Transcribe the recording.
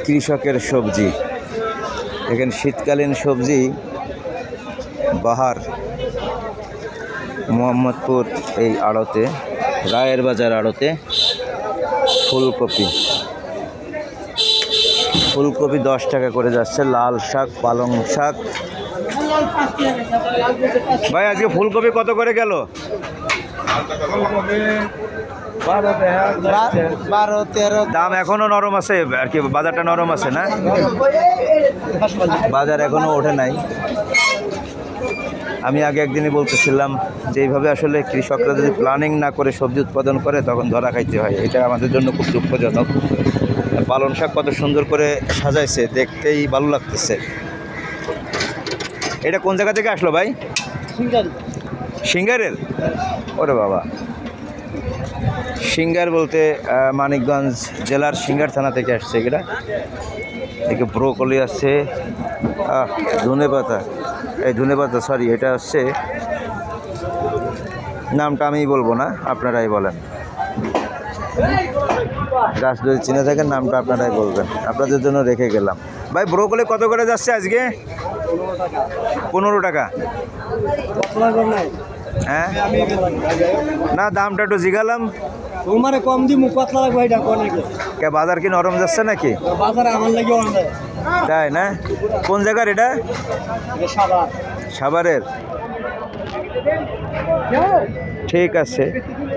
কৃষকের সবজি। দেখেন শীতকালীন সবজি বাহার মোহাম্মদপুর এই আড়তে, রায়ের বাজার আড়তে ফুলকপি 10 টাকা করে যাচ্ছে। লাল শাক, পালং শাক। ভাই আজকে ফুলকপি কত করে গেল? 12-13। দাম এখনো নরম আছে আর কি, বাজারটা নরম আছে না? বাজার এখনো ওঠে নাই। আমি আগে একদিনই বলতেছিলাম যে এইভাবে আসলে কৃষকরা যদি প্ল্যানিং না করে সবজি উৎপাদন করে তখন ধরা খাইতে হয়। এটা আমাদের জন্য খুব দুঃখজনক। পালং শাক কত সুন্দর করে সাজাইছে, দেখতেই ভালো লাগতেছে। এটা কোন জায়গা থেকে আসলো ভাই? সিঙ্গারের? ওরে বাবা, সিঙ্গার বলতে মানিকগঞ্জ জেলার সিঙ্গার থানা থেকে আসছে এটা। এদিকে ব্রোকলি আছে, ধনেপাতা, ধনেপাতা সরি, এটা হচ্ছে, নামটা আমি বলবো না, আপনারাই বলেন। গাছ যদি চিনে থাকেন নামটা আপনারাই বলবেন, আপনাদের জন্য রেখে গেলাম। ভাই ব্রোকলি কত করে যাচ্ছে আজকে? 15 টাকা। হ্যাঁ না, দামটা একটু জিগালাম। তোমারে কম দি মুখ পাতলা লাগবে এটা কোনে কে বাজার কি নরম যাচ্ছে নাকি? বাজারে আমার লাগে অনেক। তাই না? কোন জায়গার এটা? সাভারের। ঠিক আছে।